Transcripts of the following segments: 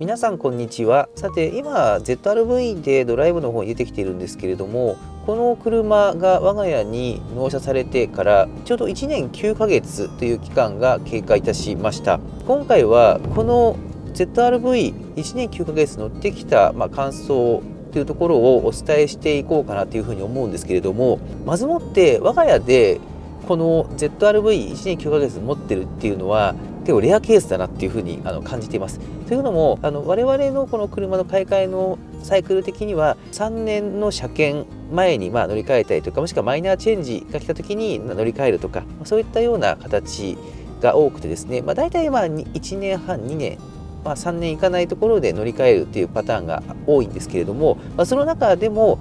皆さんこんにちは。さて今 ZR-V でドライブの方に出てきているんですけれども、この車が我が家に納車されてからちょうど1年9ヶ月という期間が経過いたしました。今回はこの ZR-V1 年9ヶ月乗ってきた、感想というところをお伝えしていこうかなというふうに思うんですけれども、まずもって我が家でこの ZR-V1 年9ヶ月持ってるっていうのは結構レアケースだなっていうふうに感じています。というのも我々のこの車の買い替えのサイクル的には3年の車検前に乗り換えたりとか、もしくはマイナーチェンジが来た時に乗り換えるとか、そういったような形が多くてですね、大体1年半2年3年いかないところで乗り換えるっていうパターンが多いんですけれども、その中でも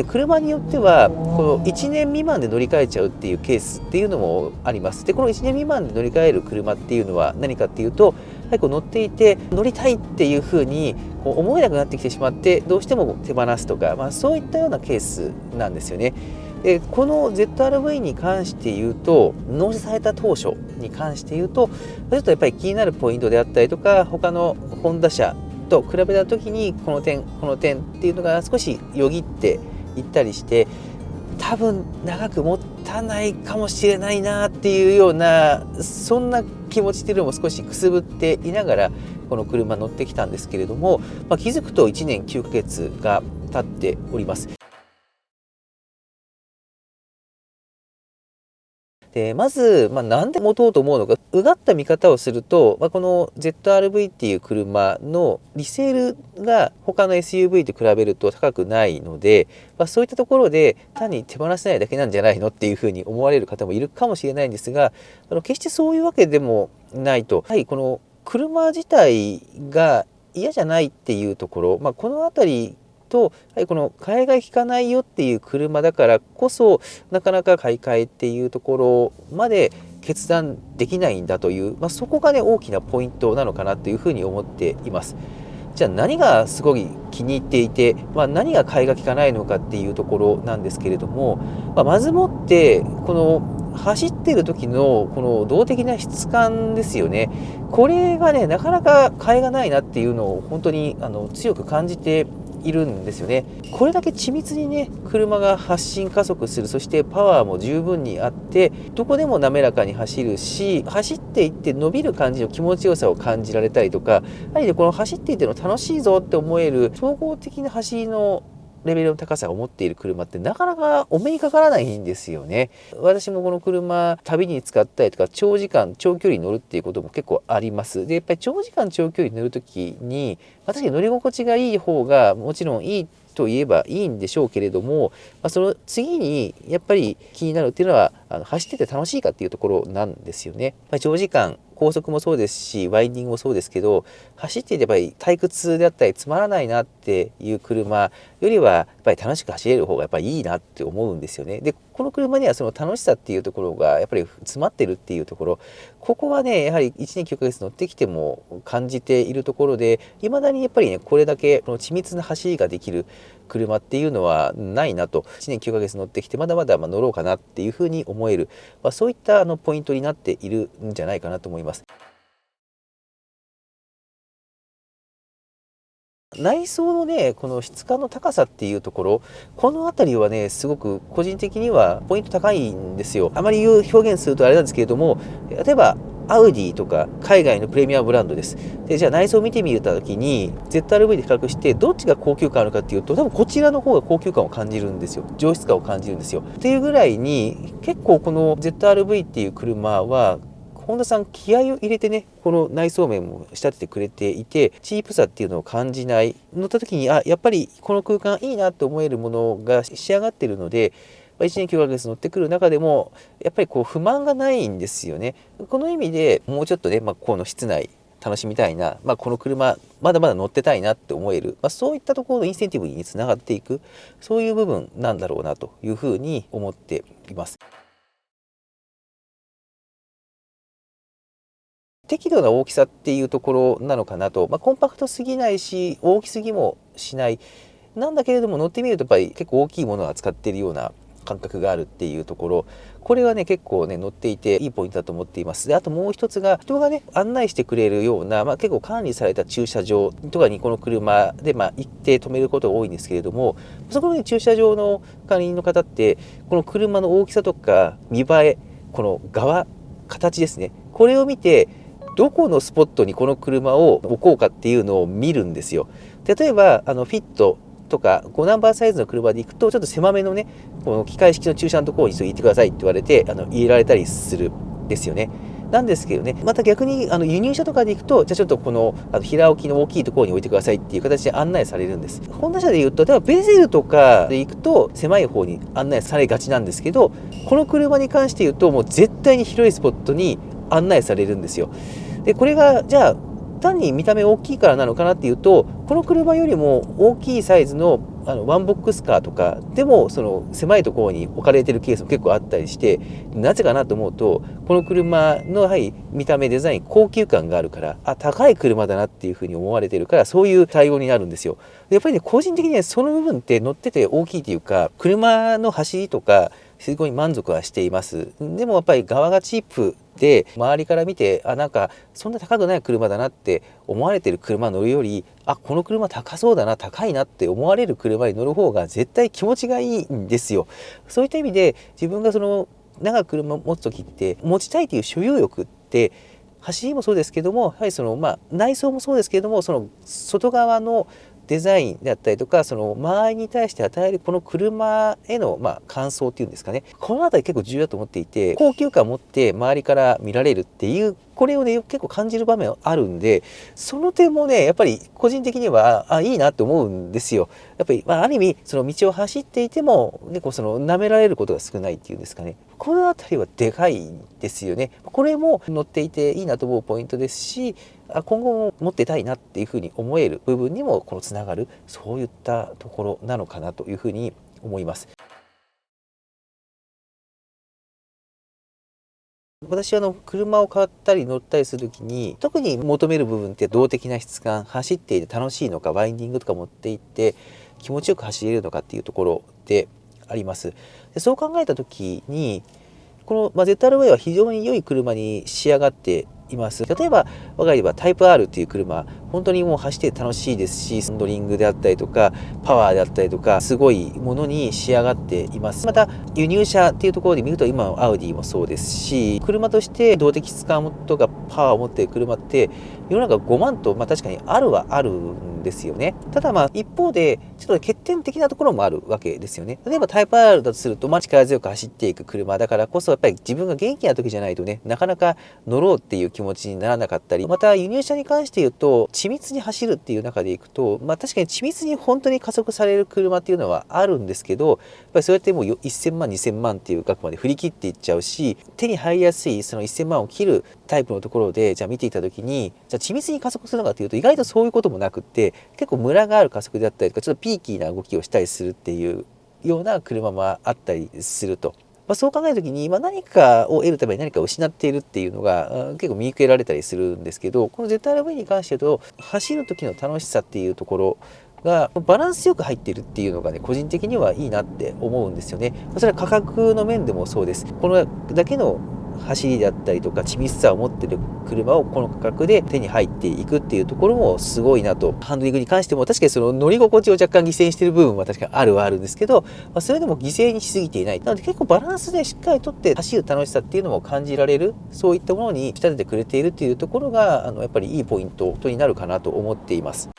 車によってはこの1年未満で乗り換えちゃうっていうケースっていうのもあります。でこの1年未満で乗り換える車っていうのは何かっていうと、やはり乗っていて乗りたいっていうふうに思えなくなってきてしまってどうしても手放すとか、そういったようなケースなんですよね。でこの ZR-V に関して言うと、納車された当初に関して言うとちょっとやっぱり気になるポイントであったりとか、他のホンダ車と比べた時にこの点っていうのが少しよぎっていったりして、多分長く持たないかもしれないなっていうような、そんな気持ちっていうのも少しくすぶっていながらこの車乗ってきたんですけれども、気づくと1年9ヶ月が経っております。でまず、なんで持とうと思うのか、うがった見方をすると、この ZR-V っていう車のリセールが他の SUV と比べると高くないので、そういったところで単に手放せないだけなんじゃないのっていうふうに思われる方もいるかもしれないんですが、決してそういうわけでもないと。はい、この車自体が嫌じゃないっていうところ、この辺りと、やはりこの替えが利かないよっていう車だからこそ、なかなか買い替えっていうところまで決断できないんだという、そこがね大きなポイントなのかなというふうに思っています。じゃあ何がすごい気に入っていて、何が替えが利かないのかっていうところなんですけれども、まずもってこの走ってる時のこの動的な質感ですよね。これがねなかなか替えがないなっていうのを本当に強く感じているんですよね。これだけ緻密にね車が発進加速する、そしてパワーも十分にあって、どこでも滑らかに走るし、走っていって伸びる感じの気持ちよさを感じられたりとか、やはりねこの走っていての楽しいぞって思える総合的な走りのレベルの高さを持っている車ってなかなかお目にかからないんですよね。私もこの車旅に使ったりとか長時間長距離乗るっていうことも結構あります。でやっぱり長時間長距離乗る時に、確かに乗り心地がいい方がもちろんいいと言えばいいんでしょうけれども、その次にやっぱり気になるっていうのは走ってて楽しいかっていうところなんですよね。長時間高速もそうですしワインディングもそうですけど、走っていてやっぱり退屈であったりつまらないなっていう車よりはやっぱり楽しく走れる方がやっぱりいいなって思うんですよね。でこの車にはその楽しさっていうところがやっぱり詰まってるっていうところ、ここはねやはり1年9ヶ月乗ってきても感じているところで、いまだにやっぱりねこれだけこの緻密な走りができる車っていうのはないなと。1年9ヶ月乗ってきてまだまだ乗ろうかなっていうふうに思える、そういったポイントになっているんじゃないかなと思います。内装のねこの質感の高さっていうところ、この辺りはねすごく個人的にはポイント高いんですよ。あまり言う表現するとあれなんですけれども、例えばアウディとか海外のプレミアムブランドです。でじゃあ内装を見てみた時に ZR-V で比較してどっちが高級感あるかっていうと、多分こちらの方が高級感を感じるんですよ。上質感を感じるんですよ。っていうぐらいに結構この ZR-V っていう車は本田さん気合を入れてねこの内装面も仕立ててくれていて、チープさっていうのを感じない、乗った時にやっぱりこの空間いいなと思えるものが仕上がってるので、1年9ヶ月乗ってくる中でもやっぱり不満がないんですよね。この意味でもうちょっとね、この室内楽しみたいな、この車まだまだ乗ってたいなって思える、そういったところのインセンティブにつながっていく、そういう部分なんだろうなというふうに思っています。適度な大きさっていうところなのかなと、コンパクトすぎないし大きすぎもしない、なんだけれども乗ってみるとやっぱり結構大きいものを扱っているような感覚があるっていうところ、これはね結構ね乗っていていいポイントだと思っています。であともう一つが、人がね案内してくれるような、結構管理された駐車場とかにこの車で行って止めることが多いんですけれども、そこの、ね、駐車場の管理人の方ってこの車の大きさとか見栄え、この側形ですね、これを見てどこのスポットにこの車を置こうかっていうのを見るんですよ。例えばフィットとか5ナンバーサイズの車で行くとちょっと狭めのねこの機械式の駐車のところに行ってくださいって言われて入れられたりするんですよね。なんですけどね、また逆に輸入車とかで行くと、じゃあちょっとこの平置きの大きいところに置いてくださいっていう形で案内されるんです。ホンダ車で言うと、例えばベゼルとかで行くと狭い方に案内されがちなんですけど、この車に関して言うともう絶対に広いスポットに案内されるんですよ。でこれがじゃあ単に見た目大きいからなのかなっていうと、この車よりも大きいサイズのワンボックスカーとかでもその狭いところに置かれているケースも結構あったりして、なぜかなと思うと、この車の見た目デザイン高級感があるから、高い車だなっていうふうに思われてるから、そういう対応になるんですよ。でやっぱりね個人的にはその部分って乗ってて大きいというか、車の走りとかすごい満足はしています。でもやっぱり側がチープで周りから見てなんかそんな高くない車だなって思われてる車乗るより、この車高そうだな、高いなって思われる車に乗る方が絶対気持ちがいいんですよ。そういった意味で自分がその長く車を持つ時って持ちたいという所有欲って、走りもそうですけども、やはりその内装もそうですけれども、その外側のデザインであったりとか、その周りに対して与えるこの車への感想っていうんですかね、この辺り結構重要だと思っていて、高級感を持って周りから見られるっていう、これをね結構感じる場面あるんで、その点もねやっぱり個人的にはいいなと思うんですよ。やっぱりある意味その道を走っていても結構その舐められることが少ないっていうんですかね、この辺りはでかいですよね。これも乗っていていいなと思うポイントですし、今後も持ってたいなっていうふうに思える部分にもつながる、そういったところなのかなというふうに思います。私車を買ったり乗ったりする時に特に求める部分って、動的な質感、走っていて楽しいのか、ワインディングとか持っていって気持ちよく走れるのかっていうところであります。でそう考えた時にこの、ZR-Y は非常に良い車に仕上がっています。例えば我が家はタイプ R っていう車、本当にもう走って楽しいですし、ハンドリングであったりとかパワーであったりとかすごいものに仕上がっています。また輸入車っていうところで見ると、今のアウディもそうですし、車として動的質感とかパワーを持っている車って世の中5万と確かにあるはあるんですよね。ただ一方でちょっと欠点的なところもあるわけですよね。例えばタイプ R だとすると力強く走っていく車だからこそ、やっぱり自分が元気な時じゃないとねなかなか乗ろうっていう気持ちにならなかったり、また輸入車に関して言うと緻密に走るっていう中でいくと、確かに緻密に本当に加速される車っていうのはあるんですけど、やっぱりそうやってもう1000万2000万っていう額まで振り切っていっちゃうし、手に入りやすいその1000万を切るタイプのところでじゃあ見ていた時に、じゃあ緻密に加速するのかというと意外とそういうこともなくって、結構ムラがある加速であったりとか、ちょっとピーキーな動きをしたりするっていうような車もあったりすると。そう考えるときに、何かを得るために何かを失っているっていうのが結構見受けられたりするんですけど、この ZR-V に関して言うと走る時の楽しさっていうところがバランスよく入っているっていうのがね個人的にはいいなって思うんですよね。それは価格の面でもそうです。このだけの走りであったりとか緻密さを持っている車をこの価格で手に入っていくっていうところもすごいなと。ハンドリングに関しても確かにその乗り心地を若干犠牲にしている部分は確かにあるはあるんですけど、それでも犠牲にしすぎていない。なので結構バランスでしっかりとって走る楽しさっていうのも感じられる、そういったものに仕立ててくれているっていうところがやっぱりいいポイントになるかなと思っています。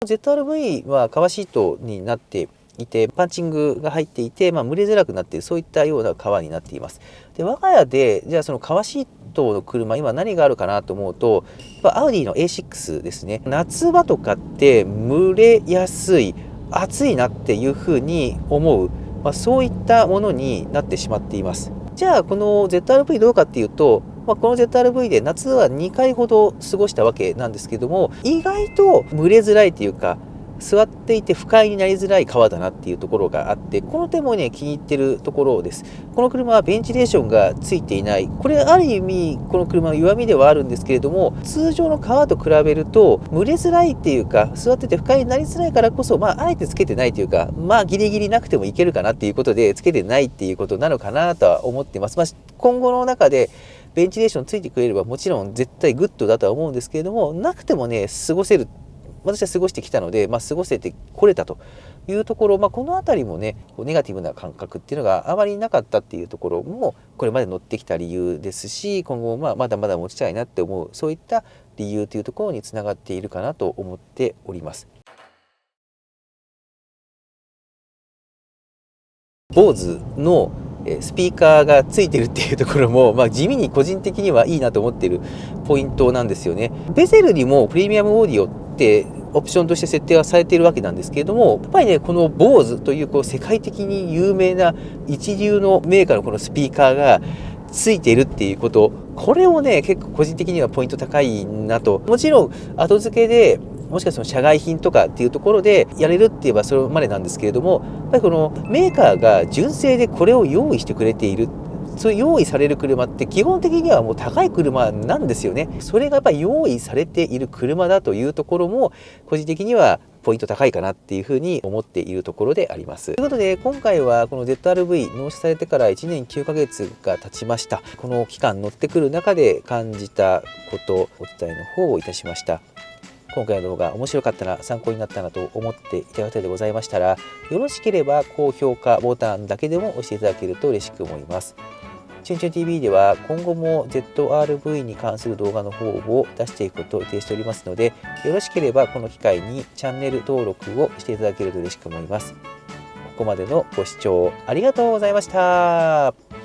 ZR-V は革シートになっていて、パンチングが入っていて、蒸れづらくなっている、そういったような革になっています。で我が家でじゃあその革シートの車、今何があるかなと思うと、アウディの A6 ですね。夏場とかって蒸れやすい、暑いなっていうふうに思う、そういったものになってしまっています。じゃあこの ZR-V どうかっていうと、この ZR-V で夏は2回ほど過ごしたわけなんですけども、意外と蒸れづらいというか、座っていて不快になりづらい革だなっていうところがあって、この点もね、気に入ってるところです。この車はベンチレーションがついていない。これある意味、この車の弱みではあるんですけれども、通常の革と比べると、蒸れづらいっていうか、座ってて不快になりづらいからこそ、あえてつけてないというか、ギリギリなくてもいけるかなっていうことで、つけてないっていうことなのかなとは思ってます。今後の中で、ベンチレーションついてくれればもちろん絶対グッドだとは思うんですけれども、なくてもね、過ごせる。私は過ごしてきたので、過ごせてこれたというところ、この辺りもね、ネガティブな感覚っていうのがあまりなかったっていうところも、これまで乗ってきた理由ですし、今後まだまだ持ちたいなって思う、そういった理由というところにつながっているかなと思っております。BOSE のスピーカーがついてるっていうところも、地味に個人的にはいいなと思っているポイントなんですよね。ベゼルにもプレミアムオーディオってオプションとして設定はされているわけなんですけれども、やっぱりね、この BOSE という世界的に有名な一流のメーカーのこのスピーカーがついているっていうこと、これをね、結構個人的にはポイント高いなと。もちろん後付けでもしかしたら社外品とかっていうところでやれるって言えばそれまでなんですけれども、やっぱりこのメーカーが純正でこれを用意してくれている。そういう用意される車って基本的にはもう高い車なんですよね。それがやっぱり用意されている車だというところも個人的にはポイント高いかなっていうふうに思っているところであります。ということで今回はこの ZR-V 納車されてから1年9ヶ月が経ちました。この期間乗ってくる中で感じたことお伝えの方をいたしました。今回の動画面白かったな、参考になったなと思っていただけたでございましたら、よろしければ高評価ボタンだけでも押していただけると嬉しく思います。チュンチュン TV では今後も ZR-V に関する動画の方を出していくことを予定しておりますので、よろしければこの機会にチャンネル登録をしていただけると嬉しく思います。ここまでのご視聴ありがとうございました。